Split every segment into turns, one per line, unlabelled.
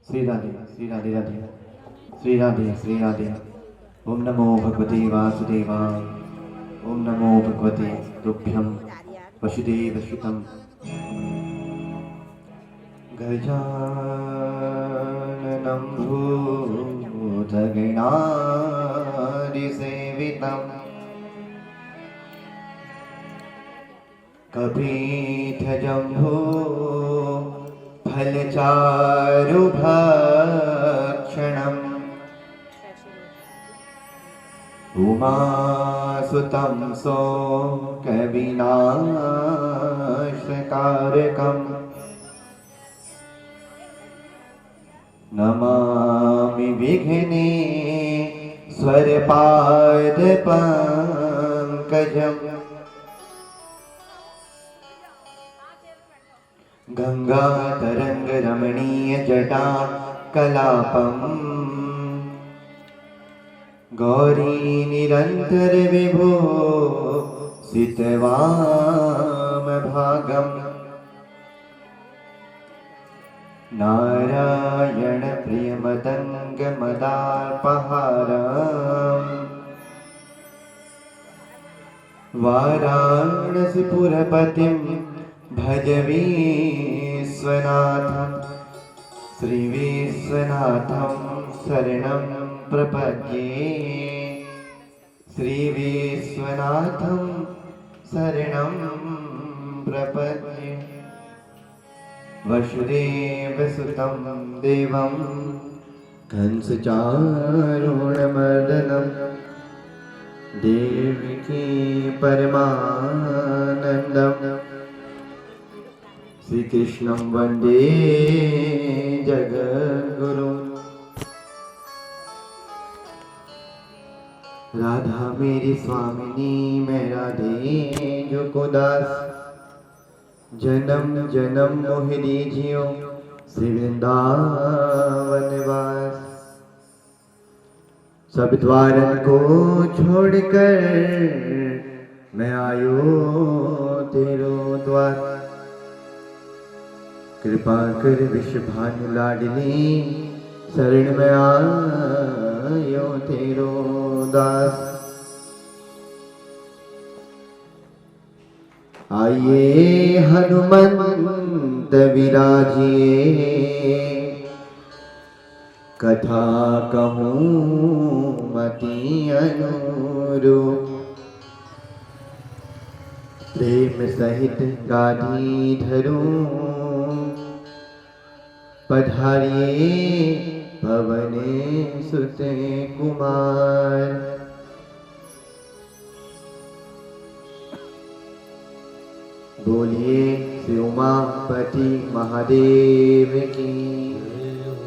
श्री राधे श्री राधे राधे श्री राधे श्री राधे। ओम नमो भगवते वासुदेवाय। ओम नमो भगवते तुभ्यं वसुदेव सुतं। गजाननं भूतगणादिसेवितं कपीठजम्भो फलचारुभक्षणम् उमासुतं शोकविनाशकारकम् नमामि विघ्नेश्वरपादपङ्कजम् गंगातरंगरमणीयजटा कलापम् गौरी निरंतर विभो सितवामभागम् नारायण प्रियमदङ्गमदापहारम् वाराणसीपुरपतिं भज विश्वनाथं श्रीविश्वनाथं शरणं प्रपद्ये श्रीविश्वनाथं शरणं प्रपद्ये। वसुदेवसुतं देवं कंसचारूणमर्दनं देवकी परमानन्दम् श्री कृष्णं वंदे जगद्गुरु। राधा मेरी स्वामिनी मैं राधे जो को दास जन्म जन्म मोह दीजियो श्री वृंदावन वास। सब द्वारन को छोड़कर मैं आयो तेरो द्वार। कृपा कर विश्व भानु लाडली शरण में आयो तेरो दास। आइए हनुमंत विराजिए कथा कहूँ मति अनुरूप। प्रेम सहित गाधी धरूं पधारिए भवने सुते कुमार। बोलिए श्री उमापति महादेव की,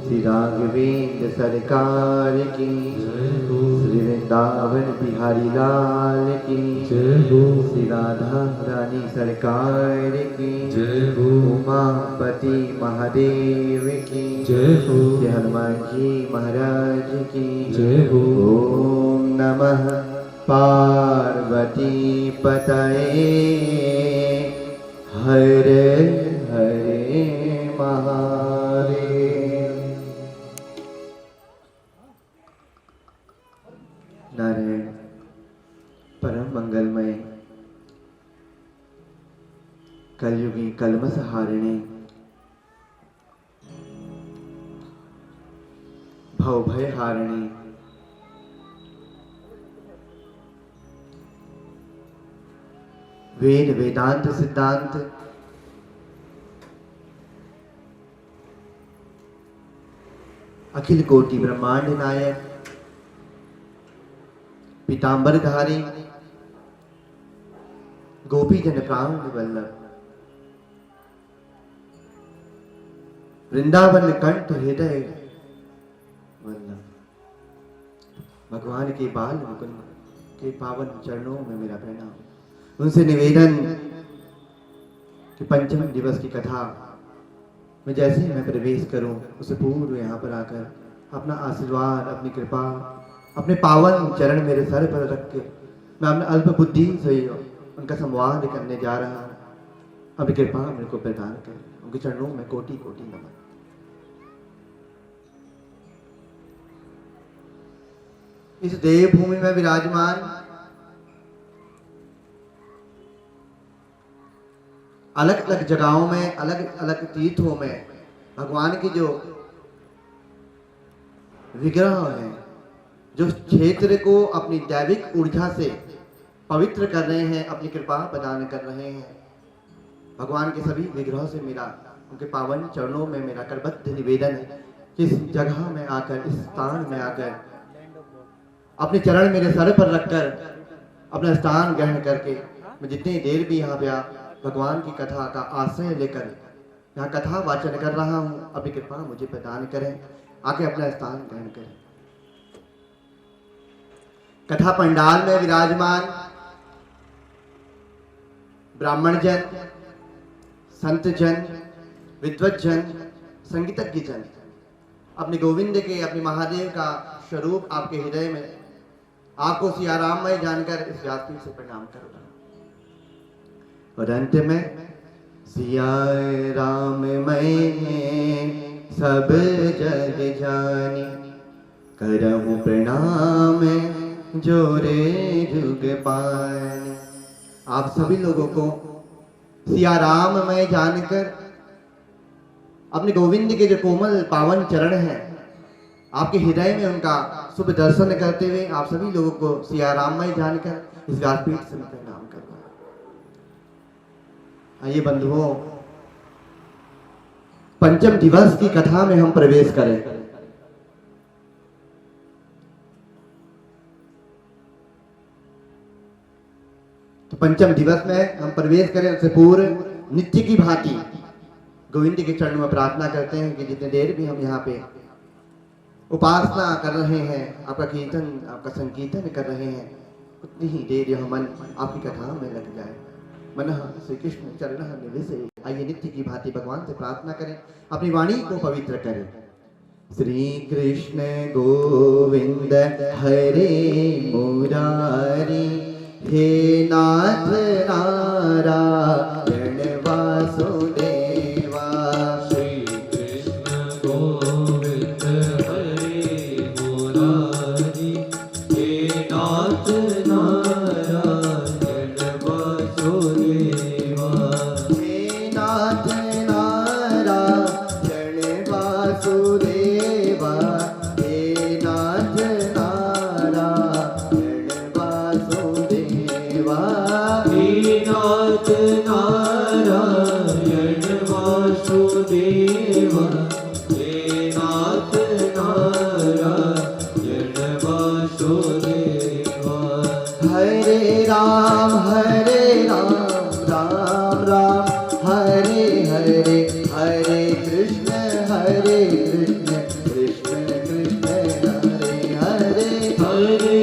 श्री राघवेंद्र सरकार की, श्री वृंदावन बिहारी लाल की, श्री राधा रानी सरकार की, उमापति महादेव की, श्री हनुमान जी महाराज की। ओम नमः पार्वती पतये हरे हरे महादेव। नारायण परम मंगलमय कलयुगी कलमस हारिणे भव भय हारिणे वेद वेदांत सिद्धांत अखिल कोटि ब्रह्मांड नायक पीतांबरधारी गोपी जन प्राण वल्लभ वृंदावन कंठ हृदय वल्लभ भगवान के बाल मुकुंद के पावन चरणों में मेरा प्रणाम। उनसे निवेदन कि पंचम दिवस की कथा में जैसे ही मैं प्रवेश करूं उससे पूर्व यहाँ पर आकर अपना आशीर्वाद अपनी कृपा अपने पावन चरण मेरे सर पर रख के मैं अपने अल्प बुद्धि से उनका संवाद करने जा रहा हूँ। अपनी कृपा मेरे को प्रदान कर। उनके चरणों में कोटि कोटि नमन। इस देवभूमि में विराजमान अलग अलग जगहों में, अलग अलग तीर्थों में भगवान की जो विग्रह हैं, जो क्षेत्र को अपनी दैविक ऊर्जा से पवित्र कर रहे हैं, अपनी कृपा प्रदान कर रहे हैं। भगवान के सभी विग्रहों से मेरा, उनके पावन चरणों में मेरा करबद्ध निवेदन है कि इस जगह में आकर, इस स्थान में आकर अपने चरण मेरे सर पर रखकर अपना स्थान ग्रहण करके मैं जितनी देर भी यहाँ पे भगवान की कथा का आश्रय लेकर यहाँ कथा वाचन कर रहा हूँ, अपनी कृपा मुझे प्रदान करें, आके अपना स्थान ग्रहण करें। कथा पंडाल में विराजमान ब्राह्मण जन, संत जन, विद्वत जन, संगीतज्ञ जन अपने गोविंद के, अपने महादेव का स्वरूप आपके हृदय में, आपको सियाराममय जानकर इस व्यासपीठ से प्रणाम कर रहा हूं। और अंत में सिया राममय सब जग जानी, करहु प्रणाम जोरे जुग पानी। आप सभी लोगों को सिया राममय जानकर अपने गोविंद के जो कोमल पावन चरण हैं, आपके हृदय में उनका शुभ दर्शन करते हुए आप सभी लोगों को सिया राममय जानकर इस व्यासपीठ से मैं प्रणाम कर रहा हूं। आइए बंधुओं, पंचम दिवस की कथा में हम प्रवेश करें। तो पंचम दिवस में हम प्रवेश करें उससे पूर्व नित्य की भांति गोविंद के चरणों में प्रार्थना करते हैं कि जितने देर भी हम यहाँ पे उपासना कर रहे हैं, आपका कीर्तन, आपका संकीर्तन कर रहे हैं, उतनी ही देर यह मन आपकी कथा में लग जाए। मनः श्री कृष्ण चरणः निवेशे। आइए नित्य की भांति भगवान से प्रार्थना करें, अपनी वाणी को पवित्र करें। श्री कृष्ण गोविंद हरे मुरारी, हे नाथ नारायण वासुदेवा।
श्री कृष्ण गोविंद हरे मुरारी, हे नाथ नारायण वासुदेवा।
हे नाथ नारायण वासुदेवा, हे नाथ नारायण वासुदेवा।
हे नाथ नारायण वासुदेवा, हे नाथ नारायण वासुदेवा।
हरे राम राम राम हरे हरे, हरे कृष्ण कृष्ण कृष्ण हरे हरे।
हरे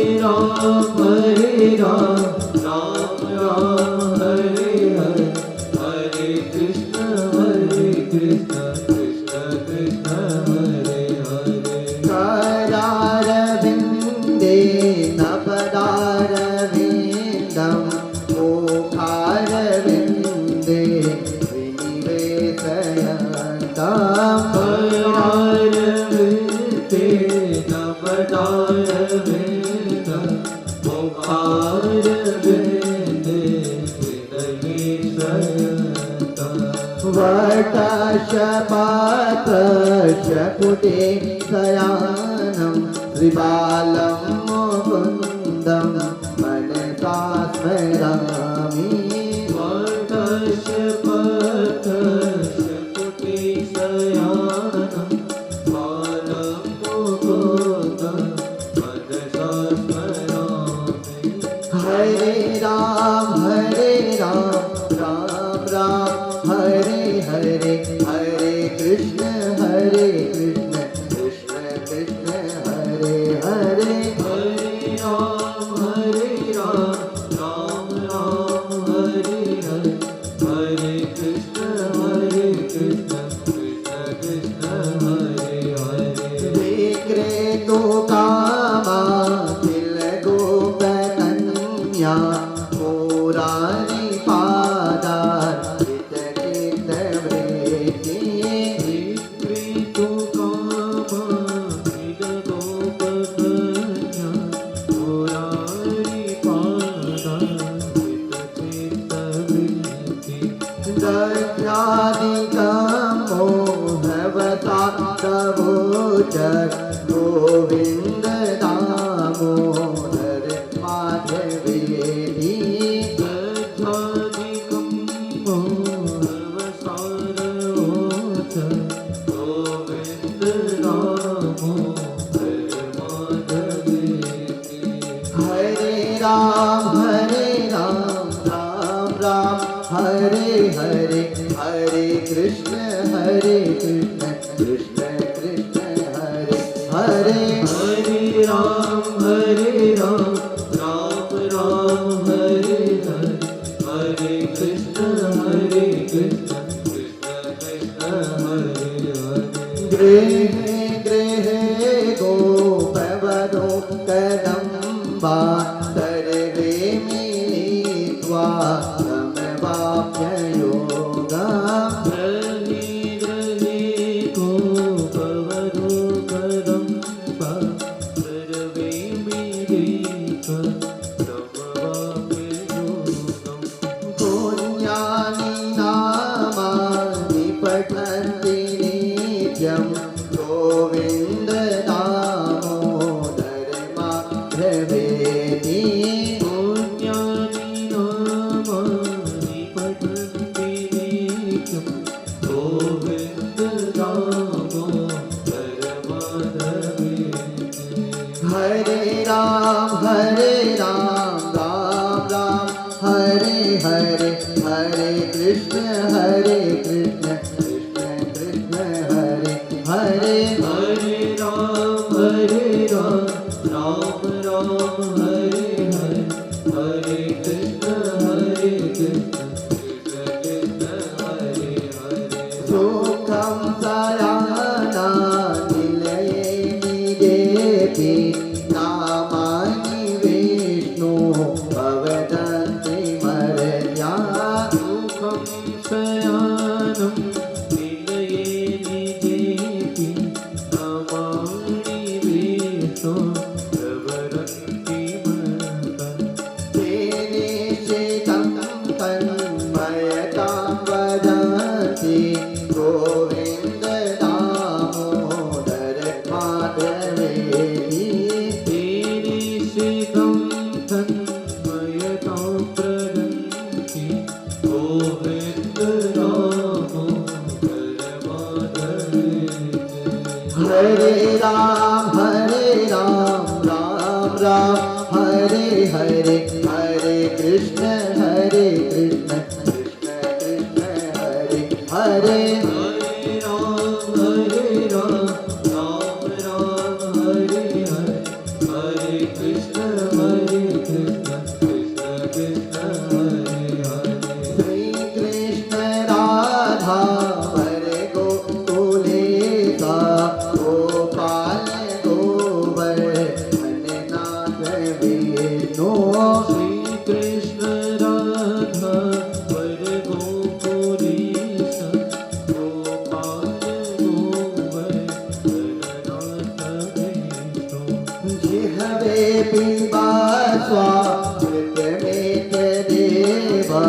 राम राम राम हरे हरे, हरे कृष्ण कृष्ण कृष्ण हरे हरे।
करारविन्दे नवदारविन्दं, मुखारविन्दे विनिवेशयन्तं।
करारविन्दे नवदारविन्दं, मुखारविन्दे विनिवेशयन्तं। वटशपात्रशकुटे शयानं, श्रीबालं मुकुन्दं मनसा स्मरामि। वटशपात्रशकुटे शयानं, बालं मुकुन्दं मनसा स्मरामि।
हरे राम राम राम हरे हरे, हरे कृष्ण कृष्ण कृष्ण हरे हरे।
हरे राम राम राम प्रभुचर गोविंद दामोदर माधवेति गजाधिकं सर्वसारवोचर गोविंद दामोदर माधवेति हरे राम राम राम हरे हरे हरे कृष्ण कृष्ण कृष्ण हरे हरे हरे राम राम राम हरे हरे हरे कृष्ण कृष्ण कृष्ण हरे हरे गृहे गृहे गोपवनो कदम्बा सर्वे मिलित्वा समवाप्ययोगा गृहे गृहे गोपवनो कदम्बा सर्वे मिलित्वा समवाप्ययोगम् पुण्यानि नामानि पठन्ति नित्यं गोविन्द दामोदर माधवेति पुण्यानि नामानि पठन्ति नित्यं गोविन्द दामोदर माधवेति हरे राम राम राम हरे हरे हरे कृष्ण कृष्ण कृष्ण हरे हरे हरे राम राम राम हरे हरे हरे कृष्ण कृष्ण कृष्ण हरे हरे सुखं सयाना निलये निदेति नामानि विष्णु भवदन्ति मर्या सुखं शयानं निलये निदेति नामानि विष्णु भवदन्ति मर्या तेने चेतं तन्मयतां वदन्ति गोविन्द दामोदर माधवेति तेने चेतं तन्मयतां वदन्ति गोविन्द दामोदर माधवेति हरे राम राम हरे हरे हरे कृष्ण कृष्ण कृष्ण हरे हरे हरे राम राम हरे हरे हरे कृष्ण कृष्ण कृष्ण हरे हरे श्री कृष्ण राधा हरे गोकुले का गोपाल गोवर्धननाथ विष्णु श्री कृष्ण राधा हरे गोकुलेश गोपाल गोवर्धननाथ विष्णु जिह्वे पिबा स्वामृतमेक देवा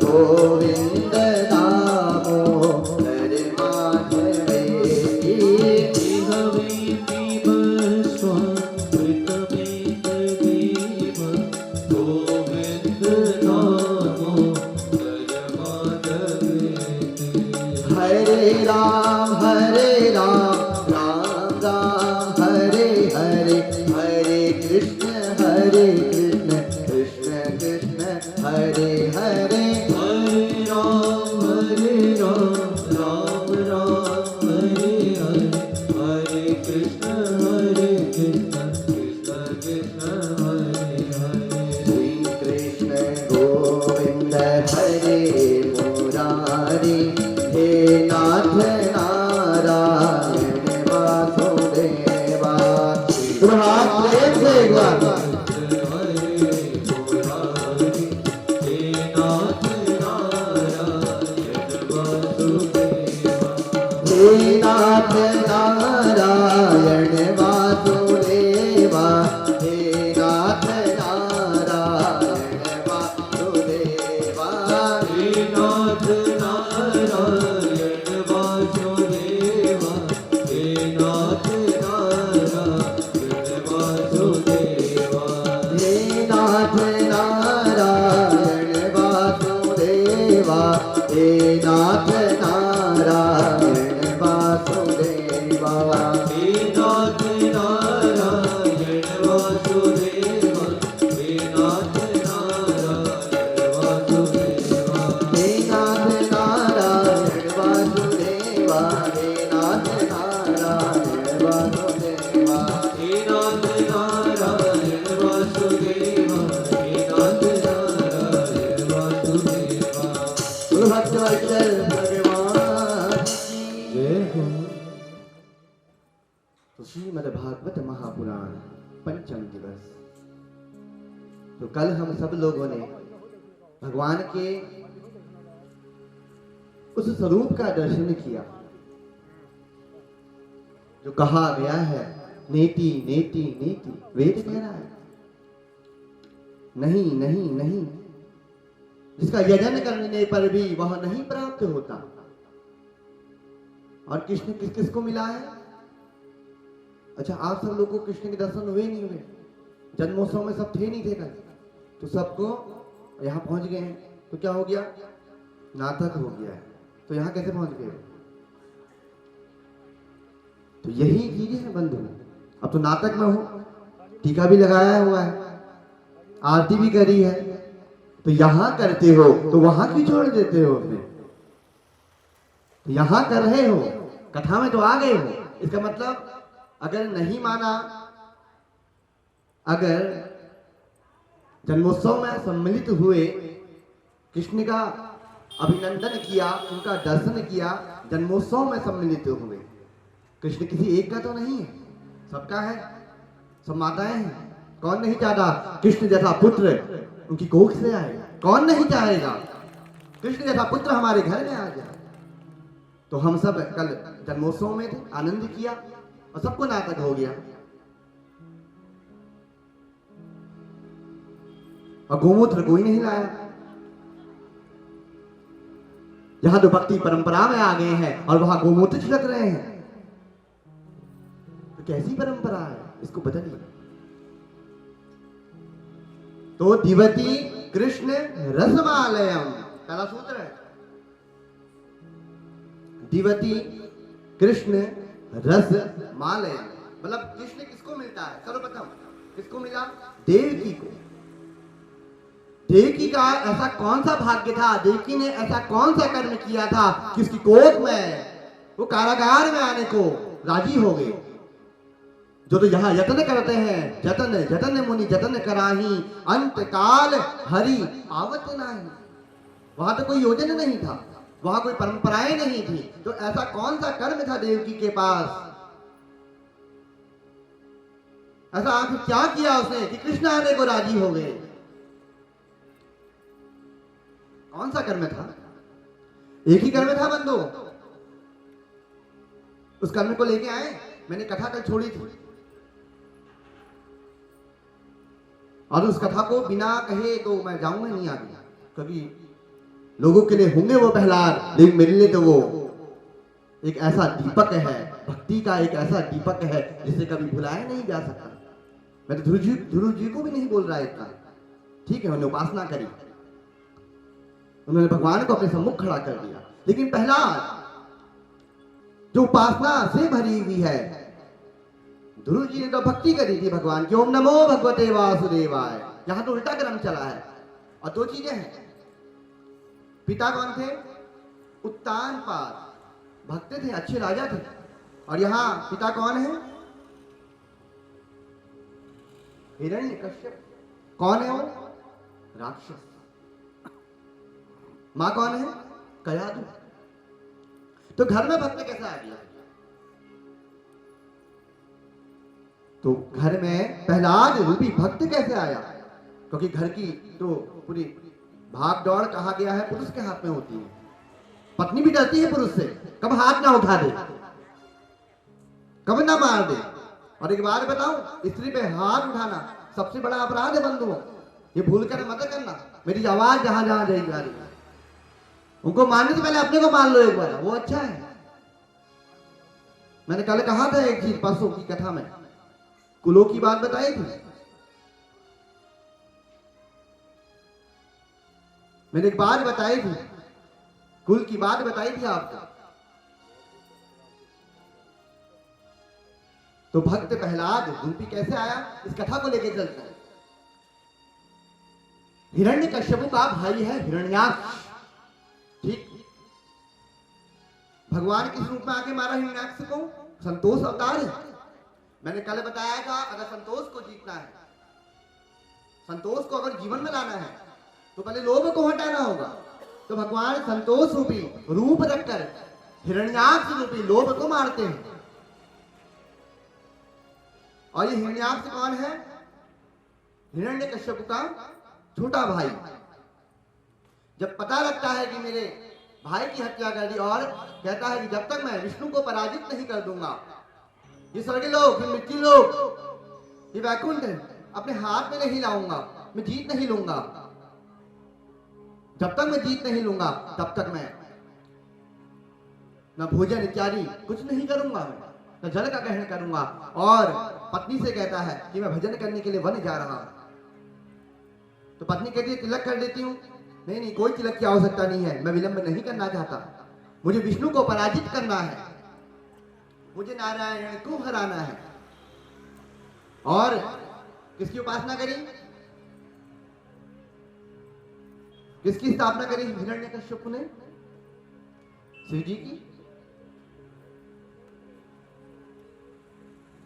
गोविन्द दामोदर माधवेति जिह्वे पिबा स्वामृतमेक देवा गोविन्द दामोदर माधवेति हरे राम राम हरे हरे हरे कृष्ण कृष्ण कृष्ण हरे हरे हरे राम राम हरे हरे हरे कृष्ण कृष्ण कृष्ण हरे हरे श्री कृष्ण गोविंद हरे मुरारी हे नाथ नारायण वासुदेवा तुम हाथ प्रेम से एक बार हे नाथ नारायण वासुदेवा हे नाथ नारायण वासुदेवा हे नाथ नारायण वासुदेवा हे नाथ नारायण वासुदेवा हे नाथ नारायण वासुदेवा हे नाथ नारायण वासुदेवा हे नाथ नारायण वासुदेवा हे नाथ नारायण वासुदेवा हे नाथ नारायण वासुदेवा हे नाथ नारायण वासुदेवा हे नाथ नारायण वासुदेवा हे नाथ नारायण वासुदेवा बोलो भक्तवत्सल भगवान की जय हो।
तो श्रीमद् भागवत महापुराण पंचम दिवस। तो कल हम सब लोगों ने भगवान के उस स्वरूप का दर्शन किया जो कहा गया है नेति नेति नेति, वेद कह रहा है नहीं नहीं नहीं, जिसका यजन करने पर भी वह नहीं प्राप्त होता। और कृष्ण किस किस को मिला है? अच्छा, आप सब लोगों को कृष्ण के दर्शन हुए नहीं हुए? जन्मोत्सव में सब थे नहीं थे कल? तो सबको यहाँ पहुंच गए हैं, तो क्या हो गया? नाटक हो गया है। तो यहाँ कैसे पहुंच गए? तो यही चीजें हैं बंधु। अब तो नाटक में हो, टीका भी लगाया हुआ है, आरती भी करी है, तो यहाँ करते हो तो वहां क्यों छोड़ देते हो? फिर तो यहाँ कर रहे हो, कथा में तो आ गए हो। इसका मतलब अगर नहीं माना, अगर जन्मोत्सव में सम्मिलित हुए, कृष्ण का अभिनंदन किया, उनका दर्शन किया, जन्मोत्सव में सम्मिलित हुए, कृष्ण किसी एक का तो नहीं है, सबका है, सब माताएं हैं। कौन नहीं चाहता कृष्ण जैसा पुत्र उनकी कोख से आए? कौन नहीं चाहेगा कृष्ण जैसा पुत्र हमारे घर में आ जाए? तो हम सब कल जन्मोत्सव में थे, आनंद किया और सबको नाटक हो गया। और गोमूत्र कोई नहीं लाया। जहां तो भक्ति परंपरा में आ गए हैं और वहां गोमूत्र छिड़क रहे हैं, तो कैसी परंपरा है? इसको बदलिए। तो दिवती कृष्ण रसमालयम, पहला सूत्र है, दिवती कृष्ण रसमालयम। मतलब कृष्ण किसको मिलता है? सर्वप्रथम किसको मिला? देवकी को। देवकी का ऐसा कौन सा भाग्य था, देवकी ने ऐसा कौन सा कर्म किया था कि उसकी कोख में, वो कारागार में आने को राजी हो गए? जो तो यहाँ यत्न करते हैं, जतन जतन मुनि जतन कराही, अंत काल हरि आवत नाही। वहां तो कोई योजन नहीं था, वहां कोई परंपराएं नहीं थी। तो ऐसा कौन सा कर्म था देवकी के पास? ऐसा आखिर क्या किया उसने कि कृष्ण आने को राजी हो गए? कौन सा कर्म था? एक ही कर्म था बंधु। उस कर्म को लेके आए। मैंने कथा कल छोड़ी थी और उस कथा को बिना कहे तो मैं जाऊंगा नहीं आगे, क्योंकि लोगों के लिए होंगे वो प्रहलाद, लेकिन मेरे लिए तो वो एक ऐसा दीपक है, भक्ति का एक ऐसा दीपक है जिसे कभी भुलाया नहीं जा सकता। मैं तो ध्रुव जी को भी नहीं बोल रहा इतना। ठीक है, उन्होंने उपासना करी, उन्होंने भगवान को अपने सम्मुख खड़ा कर दिया, लेकिन प्रहलाद जो उपासना से भरी हुई है, ध्रुव जी ने तो भक्ति करी थी भगवान की, ओम नमो भगवते वासुदेवाय। यहां तो उल्टा क्रम चला है। और दो चीजें हैं। पिता कौन थे? उत्तानपाद, भक्त थे, अच्छे राजा थे। और यहां पिता कौन है? हिरण्यकश्यप। कौन है वो? राक्षस। मां कौन है? कयाधु। तो घर में भक्त कैसा आ गया? तो घर में प्रहलाद रूपी भक्त कैसे आया? क्योंकि घर की तो पूरी भाग दौड़ कहा गया है पुरुष के हाथ में होती है। पत्नी भी डरती है पुरुष से, कब हाथ ना उठा दे, कब ना मार दे। और एक बात बताऊं, स्त्री पे हाथ उठाना सबसे बड़ा अपराध है बंधुओं। ये भूल कर मत करना। मेरी आवाज जहां जहां जा रही है, उनको मारने से पहले अपने को मान लो एक बार, वो अच्छा है। मैंने कल कहा था एक चीज परसों की कथा में, कुलों की बात बताई थी। मैंने एक बात बताई थी, कुल की बात बताई थी आपको। तो भक्त प्रहलाद गुंपी कैसे आया, इस कथा को लेकर चलते हैं। हिरण्यकश्यप का भाई है हिरण्याक्ष, ठीक। भगवान किस रूप में आके मारा हिरण्याक्ष को? संतोष अवतार है। मैंने कल बताया था, अगर संतोष को जीतना है, संतोष को अगर जीवन में लाना है, तो पहले लोभ को हटाना होगा। तो भगवान संतोष रूपी रूप रखकर हिरण्याक्ष रूपी लोभ को मारते हैं। और ये हिरण्याक्ष कौन है? हिरण्यकश्यप का छोटा भाई। जब पता लगता है कि मेरे भाई की हत्या कर दी, और कहता है कि जब तक मैं विष्णु को पराजित नहीं कर दूंगा, ये स्वर्ग लोक, ये मृत्यु लोक, ये वैकुंठ अपने हाथ में नहीं लाऊंगा, मैं जीत नहीं लूंगा। जब तक मैं जीत नहीं लूंगा तब तक मैं न भोजन इत्यादि कुछ नहीं करूंगा, मैं न जल का ग्रहण करूंगा। और पत्नी से कहता है कि मैं भजन करने के लिए वन जा रहा हूं। तो पत्नी कहती है तिलक कर देती हूं। नहीं नहीं, कोई तिलक की आवश्यकता नहीं है, मैं विलंब नहीं करना चाहता, मुझे विष्णु को पराजित करना है, मुझे नारायण को हराना है। और किसकी उपासना करी, किसकी स्थापना करी हिरण्यकश्यप ने? शिव जी की।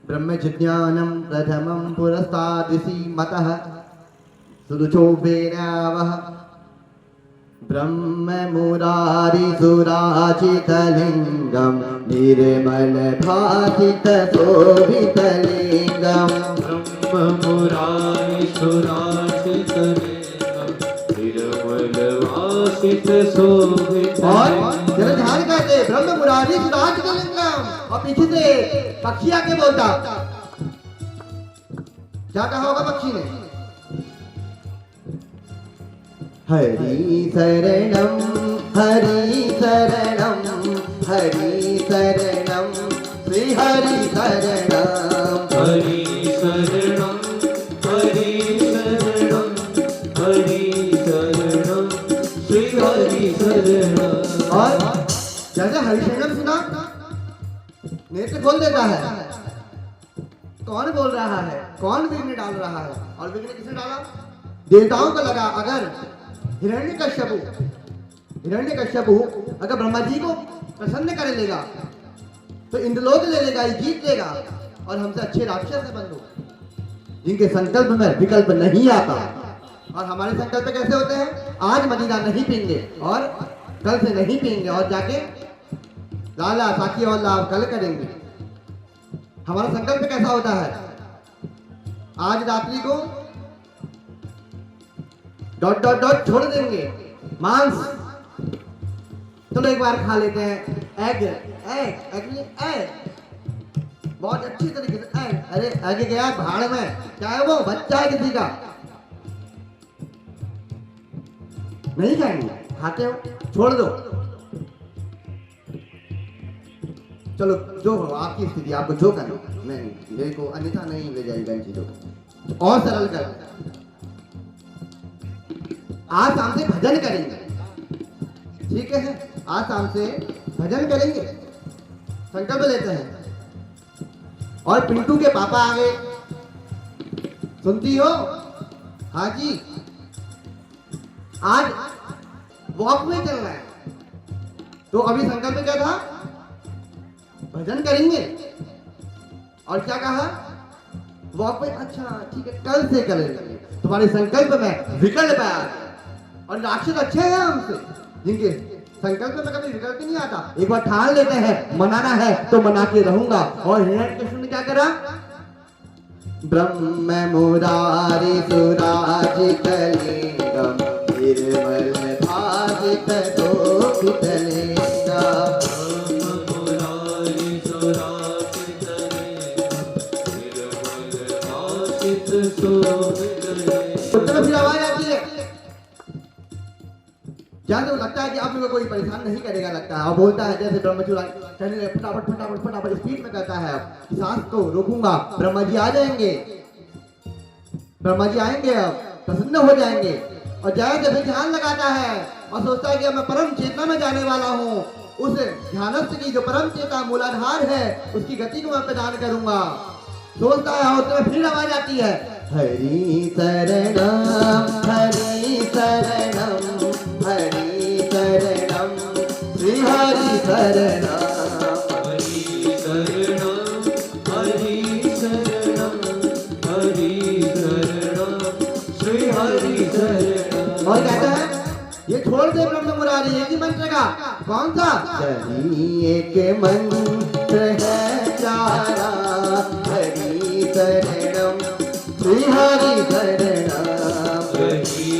ब्रह्म जिज्ञानम प्रथमं पुरस्तादिसी मतः सुरुचो वेरावः ब्रह्म मुरारी सुराचितलिंगम निर्मल भासित शोभितलिंगम।
ब्रह्म मुरारी सुराचितलिंगम निर्मल भासित शोभितलिंगम।
और जरा ध्यान करते, ब्रह्म मुरारी सुराचितलिंगम, और पीछे से पक्षी आके बोलता, क्या कहा होगा पक्षी ने? हरि शरणम हरि शरणम हरि शरणम श्री हरि शरणम
हरि शरणम हरि शरणम हरि शरणम श्री हरि शरणम।
और जैसे हरि शरणम सुना, नेत्र खोल देता है। कौन बोल रहा है, कौन विघ्न डाल रहा है? और विघ्न किसने डाला? देवताओं को लगा अगर हिरण्यकश्यप अगर ब्रह्मा जी को प्रसन्न कर लेगा तो इंद्रलोक ले लेगा, जीत लेगा, और हमसे अच्छे राक्षस है बंधु, जिनके संकल्प में विकल्प नहीं आता। और हमारे संकल्प कैसे होते हैं? आज मदिरा नहीं पीएंगे और कल से नहीं पीएंगे, और जाके लाला साकी और लाभ कल करेंगे। हमारा संकल्प कैसा होता है? आज रात्रि को डॉट डॉट डॉट छोड़ देंगे, मांस चलो एक बार खा लेते हैं, एग एग एग एग बहुत अच्छी तरीके से एग। अरे एग गया भाड़ में, क्या है वो? बच्चा है किसी का, नहीं खाएंगे, खाते हो छोड़ दो। चलो जो हो आपकी स्थिति, आपको जो करना, मैं मेरे को अन्यथा नहीं ले जाएगा इन चीजों को। और सरल कर, आज शाम से भजन करेंगे, ठीक है? आज शाम से भजन करेंगे, संकल्प लेते हैं। और पिंटू के पापा आ गए, सुनती हो? हाँ जी, आज वॉक में चलना है। तो अभी संकल्प क्या था? भजन करेंगे। और क्या कहा? वॉक में। अच्छा ठीक है, कल से करेंगे। तुम्हारे संकल्प में विकल्प है, और राक्षस अच्छे हैं हमसे, जिनके संकल्प में कभी विकल्प नहीं आता। एक बार ठान लेते हैं मनाना है तो मना के रहूंगा। और हिरण्यकश्यप ने क्या करा? ब्रह्म मुरारी सुराजित लिंगम निर्मल भासित शोभितलिंगम।
ब्रह्म मुरारी सुराचित लिंगम निर्मल भासित शोभितलिंगम।
फिर आवाज आती है, जहाँ से लगता है कि अब मेरे को कोई परेशान नहीं करेगा लगता है, और बोलता है जैसे ब्रह्मचूड़ा कहने लगे फटाफट फटाफट फटाफट स्पीड में करता है, अब सांस को रोकूंगा, ब्रह्मा जी आ जाएंगे, ब्रह्मा जी आएंगे, अब प्रसन्न हो जाएंगे। और जैसे भी ध्यान लगाता है और सोचता है कि अब मैं परम चेतना में जाने वाला हूँ, उस ध्यानस्थ की जो परम चेतना मूलाधार है उसकी गति को मैं प्रदान करूंगा, सोचता है। और उसमें फिर आवाज आती है, हरि शरणम हरि शरणम हरि शरणम श्री हरि शरणम।
हरि शरणं हरि शरणं हरि शरणं श्री हरि शरणं।
और कहता है ये छोड़ दे ब्रह्म मुरारी, एक ही मंत्र का, कौन सा? हरि एक मंत्र है प्यारा, हरि शरणम श्री हरि शरणम।
हरि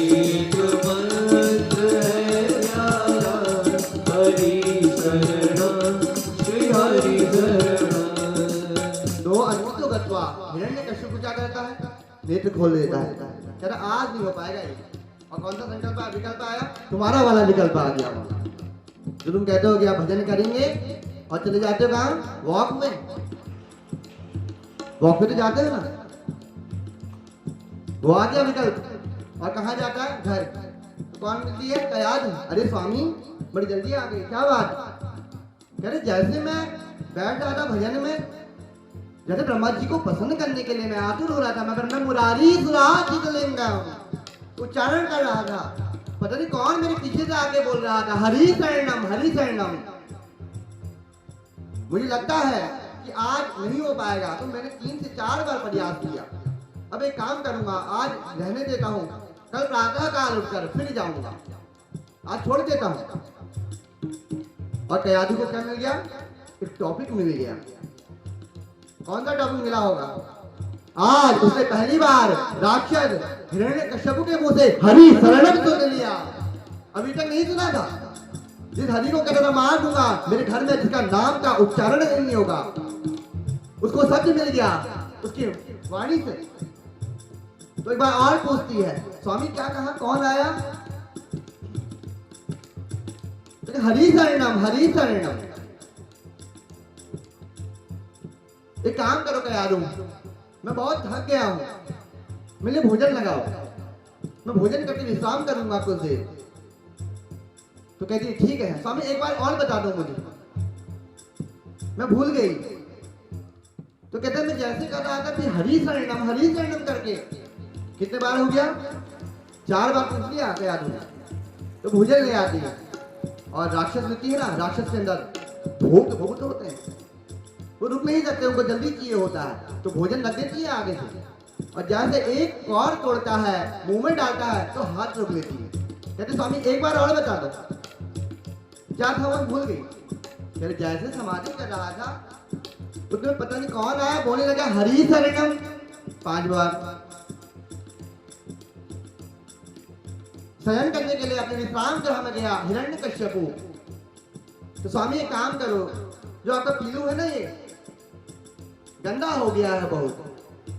मंत्र है प्यारा, हरि शरणं श्री हरि शरणं।
दो अद्भुत गत्वा हिरण्यकश्यप क्या करता है? नेत्र खोल देता है, कह रहा आज नहीं हो पाएगा ये। और कौन सा संकल्प आया, विकल्प आया? तुम्हारा वाला विकल्प आ गया, जो तुम कहते हो कि आप भजन करेंगे और चले जाते हो कहाँ? वॉक में, वॉक में तो जाते हो ना, वो आ गया विकल्प। और कहाँ जाता है? घर। तो कौन मिलती है? कयाद। अरे स्वामी बड़ी जल्दी आ गई, क्या बात? कह रहे जैसे मैं बैठ रहा था भजन में, जैसे ब्रह्मा जी को प्रसन्न करने के लिए मैं आतुर हो रहा था, मैं ब्रह्म मुरारी सुराचित लिंगम उच्चारण कर रहा था, पता नहीं कौन मेरे पीछे से आके बोल रहा था हरि शरणम हरि शरणम। मुझे लगता है कि आज नहीं हो पाएगा, तो मैंने 3 से 4 बार प्रयास किया। अब एक काम करूंगा, आज रहने देता हूँ, कल प्रातः काल उठकर फिर जाऊंगा, आज छोड़ देता हूँ। और कयादू को क्या मिल गया? एक टॉपिक मिल गया। कौन सा टॉपिक मिला होगा? आज उसने पहली बार राक्षस हिरण्यकश्यप के मुंह से हरि शरणम सुन लिया। अभी तक नहीं सुना था। जिस हरि को कहता था मार दूंगा, मेरे घर में जिसका नाम का उच्चारण नहीं होगा, उसको सत्य मिल गया उसकी वाणी से। तो एक बार और पूछती है, स्वामी क्या कहा, कौन आया? हरि शरणम हरि शरणम। एक काम करो कयादू, मैं बहुत थक गया हूँ, मेरे लिए भोजन लगाओ, मैं भोजन करके विश्राम करूंगा कुछ देर। तो कहती है ठीक है स्वामी, एक बार और बता दो मुझे, मैं भूल गई। तो कहते हैं मैं जैसे कर रहा था कि हरि शरणम करके, कितने बार हो गया? 4 बार पूछ लिया कयादू ने। तो भोजन ले आती है, और राक्षस होती है ना, राक्षस के अंदर भूत बहुत होते हैं, वो रुक नहीं सकते, उनको जल्दी चाहिए होता है, तो भोजन रख देती है आगे से। और जैसे एक कौर तोड़ता है, मुंह में डालता है, तो हाथ रोक लेती है। कहते स्वामी एक बार और बता दो, क्या था वो भूल गई। फिर जैसे समाधि कर रहा था, उसमें पता नहीं कौन आया, बोलने लगा हरि शरणम 5 बार। शयन करने के लिए अपने विश्राम गृह में गया हिरण्यकश्यपु। तो स्वामी एक काम करो, जो आपका पीलू है ना ये गंदा हो गया है बहुत,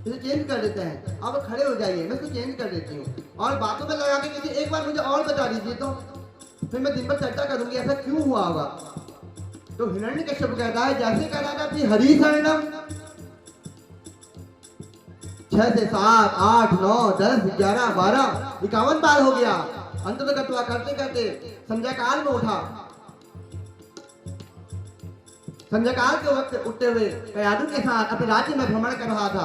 इसे चेंज कर देते हैं, आप खड़े हो जाइए, मैं इसको चेंज कर देती हूँ। और बातों में लगा के कहती एक बार मुझे और बता दीजिए, तो फिर मैं दिन भर चर्चा करूंगी ऐसा क्यों हुआ होगा। तो हिरण्यकश्यप कहता है जैसे कह रहा था कि हरि शरणम, 6 से 7 8 9 10 11 12 51 बार हो गया। अंतर्गतवा करते करते संध्या काल में उठा। संध्या काल के वक्त उठते हुए कयादू के साथ अपने राज्य में भ्रमण कर रहा था।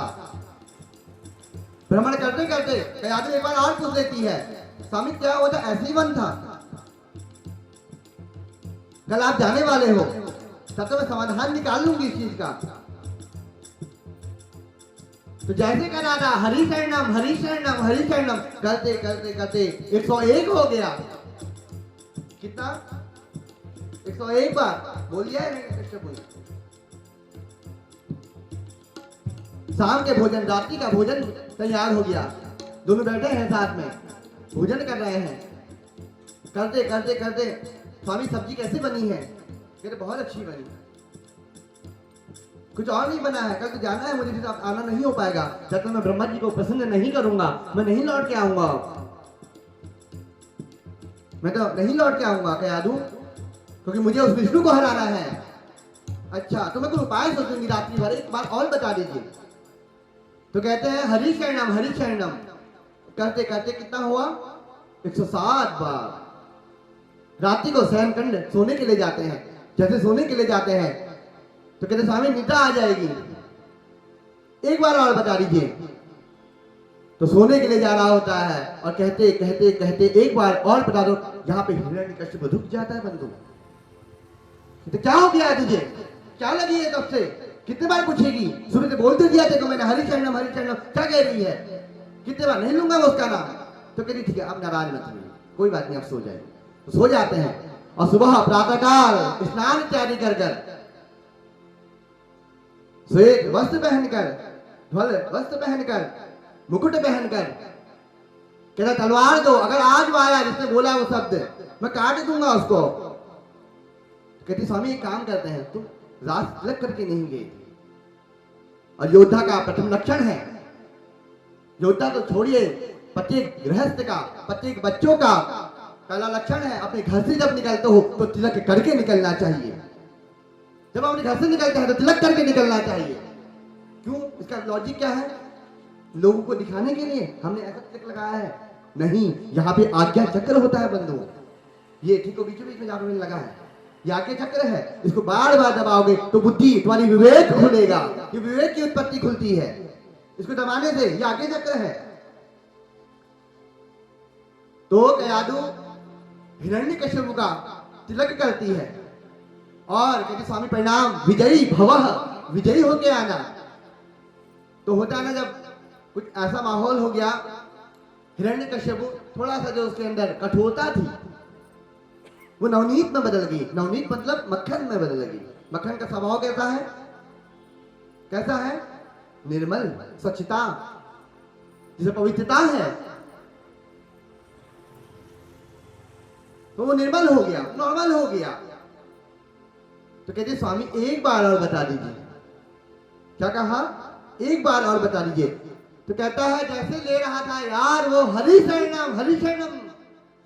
भ्रमण करते करते कयादू एक बार और पूछ लेती है, स्वामी क्या वो तो ऐसे ही वन था, कल आप जाने वाले हो, तब तो मैं समाधान निकाल लूंगी इस चीज का। तो जैसे कह रहा था हरि शरणम हरि शरणम हरि शरणम, करते करते करते 101 हो गया। कितना? 101 बार बोल दिया है। शाम के भोजन, रात्रि का भोजन तैयार हो गया। दोनों बैठे हैं साथ में, भोजन कर रहे हैं। करते करते करते स्वामी सब्जी कैसे बनी है? कहते बहुत अच्छी बनी, कुछ और नहीं बना है, कल तो जाना है मुझे, फिर आप आना नहीं हो पाएगा, जब तक मैं ब्रह्मा जी को प्रसन्न नहीं करूंगा मैं नहीं लौट के आऊंगा। मैं तो नहीं लौट के आऊंगा कयादू, क्योंकि मुझे उस विष्णु को हराना है। अच्छा, तो मैं कोई उपाय सोचूंगी रात्रि भर, एक बार और बता दीजिए। तो कहते हैं हरि शरणम करते करते कितना हुआ, 107 बार रात्रि को शयन खंड सोने के लिए जाते हैं। जैसे सोने के लिए जाते हैं तो कहते स्वामी निद्रा आ जाएगी, एक बार और बता दीजिए। तो सोने के लिए जा रहा होता है और कहते कहते कहते एक बार और बता दो। यहाँ पे हिरण्यकश्यप रुक जाता है बंधु। तो क्या हो गया है तुझे, क्या लगी है तब से, कितने बार पूछेगी? शुरू से बोलते दिया देखो मैंने हरि शरणम, क्या कह रही है? कितने बार? नहीं लूंगा मैं उसका नाम। तो कहती ठीक है, अब नाराज मत होइए, कोई बात नहीं, अब सो जाए। तो सो जाते हैं और सुबह प्रातःकाल स्नान इत्यादि कर श्वेत वस्त्र पहनकर, ध्वल वस्त्र पहनकर, मुकुट पहनकर कहता तलवार दो, अगर आज वो आया जिसने बोला वो शब्द मैं काट दूंगा उसको। कहती स्वामी एक काम करते हैं, तुम रात तिलक करके नहीं गए थे, और योद्धा का प्रथम लक्षण है, योद्धा तो छोड़िए, प्रत्येक गृहस्थ का, प्रत्येक बच्चों का पहला लक्षण है अपने घर से जब निकलते हो तो तिलक करके निकलना चाहिए। जब अपने घर से निकलते हैं तो तिलक करके निकलना चाहिए। क्यों? इसका लॉजिक क्या है? लोगों को दिखाने के लिए हमने ऐसा तिलक लगाया है? नहीं, यहाँ पे आज्ञा चक्र होता है बंधु। ये ठीक को बीचों बीच में जाने में लगा है, ये आज्ञा चक्र है। इसको बार बार दबाओगे तो बुद्धि तुम्हारी विवेक खुलेगा, ये विवेक की उत्पत्ति खुलती है। इसको दबाने से ये आज्ञा चक्र है। तो कयादू हिरण्यकश्यप का तिलक करती है और कहती स्वामी प्रणाम, विजयी भवः, विजयी होके आना। तो होता है ना, जब कुछ ऐसा माहौल हो गया, हिरण्यकश्यप थोड़ा सा जो उसके अंदर कठोरता थी वो नवनीत में बदल गई। नवनीत मतलब मक्खन में बदल गई। मक्खन का स्वभाव कैसा है? कैसा है? निर्मल, स्वच्छता, जिसे पवित्रता है, तो वो निर्मल हो गया, नॉर्मल हो गया। तो कहते स्वामी एक बार और बता दीजिए। क्या कहा? एक बार और बता दीजिए। तो कहता है जैसे ले रहा था यार वो हरि शरणम,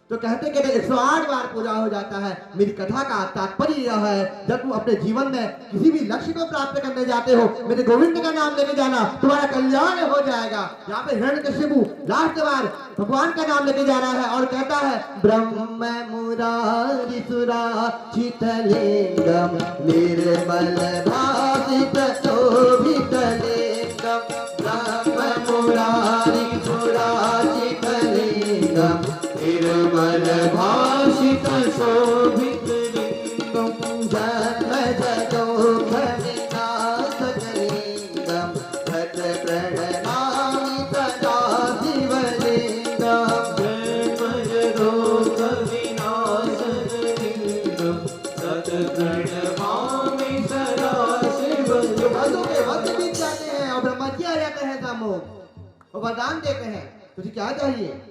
तो कहते कहते 108 बार पूरा हो जाता है। मेरी कथा का तात्पर्य यह है, जब तुम अपने जीवन में किसी भी लक्ष्य को प्राप्त करने जाते हो, मेरे गोविंद का नाम लेके जाना, तुम्हारा कल्याण हो जाएगा। यहाँ पे हिरण्यकश्यप लास्ट बार भगवान का नाम लेके जा रहा है और कहता है ब्रह्म मुरारी सुराचित लिंगम निर्मल भासित शोभित लिंगम, ब्रह्म मुरारी सुराचित लिंगम निर्मल भाषित शोभित लिंगम, जन्म जगोख विनाश लिंगम, भट प्रणमामि सदा शिवलिंगम,
जन्म जगोख विनाश लिंगम, सत प्रणमामि सदा शिवलिंगम।
वसु के वक्त बीत जाते हैं और ब्रह्मा जी आ जाते हैं सम्मुख और वरदान देते हैं, तुझे क्या चाहिए?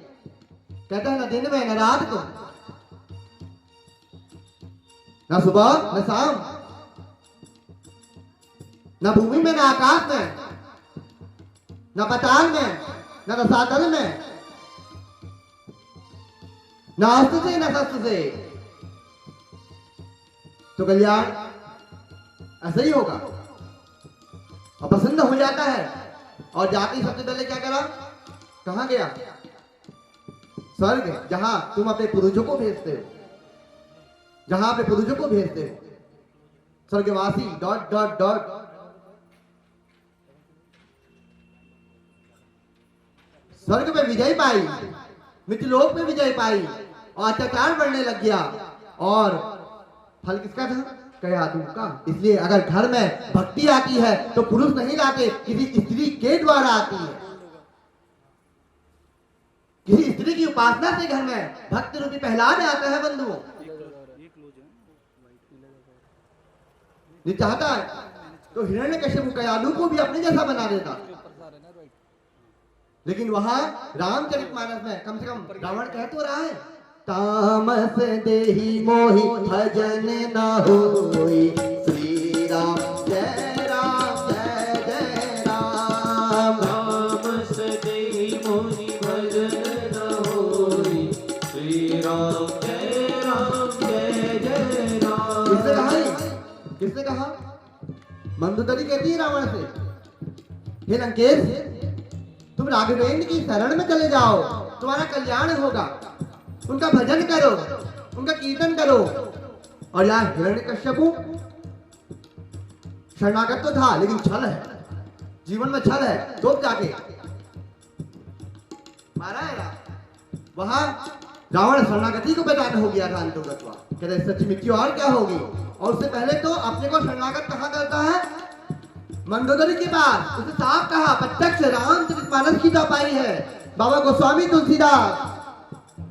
कहता है न दिन में न रात को, न सुबह न शाम, न भूमि में न आकाश में, न पाताल में न रसातल में, न अस्त्र से न शस्त्र से। तो कल्याण ऐसा ही होगा और प्रसन्न हो जाता है। और जाते ही सबसे पहले क्या करा? कहां गया? स्वर्ग, जहां तुम अपने पूर्वजों को भेजते हो, जहां अपने पूर्वजों को भेजते हो। स्वर्गवासी ... स्वर्ग में विजय पाई, मृत्युलोक में विजय पाई और अत्याचार बढ़ने लग गया। और फल किसका था? कयादू का। इसलिए अगर घर में भक्ति आती है तो पुरुष नहीं लाते, किसी स्त्री के द्वारा आती है। किसी स्त्री की उपासना से घर में भक्त रूपी प्रहलाद आता है बंधुओं। ये चाहता है तो हिरण्यकश्यप कयादू को भी अपने जैसा बना देता, लेकिन वहां रामचरितमानस में कम से कम रावण कह तो रहा है तामस देहि मोहि भजन न होई, श्री राम जय राम जय जय राम।
तामस देहि मोहि भजन न होई, श्री राम जय
मंदोदरी कहती है रावण से, हे लंकेश, तुम राघवेंद्र की शरण में चले जाओ, तुम्हारा कल्याण होगा। उनका भजन करो, उनका कीर्तन करो। और यार हिरण्यकश्यपु शरणागत तो था, लेकिन छल है, जीवन में छल है। तो जाके मारा है वहां रावण शरणागति को बेदान हो गया था अंतोगत्वा। कहते सच्ची मिट्टी और क्या होगी। और उससे पहले तो अपने को शरणागत कहाँ करता है, मंदोदरी के पास। उसे साफ कहा, प्रत्यक्ष रामचरितमानस की चौपाई है। बाबा गोस्वामी तुलसीदास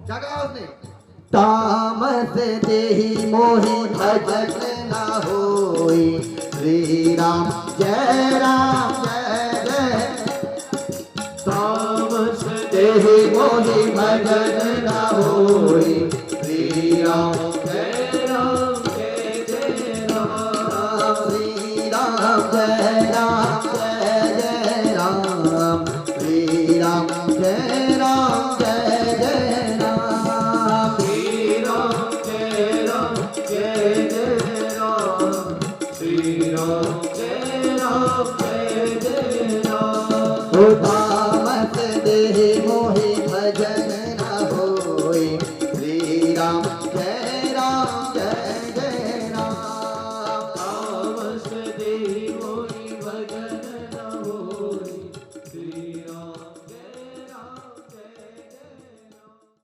क्या कहा उसने,
तामस देहि मोहि भजन न होई, श्री राम जय राम जय जय।
तामस
देहि मोहि भजन न होई, श्री राम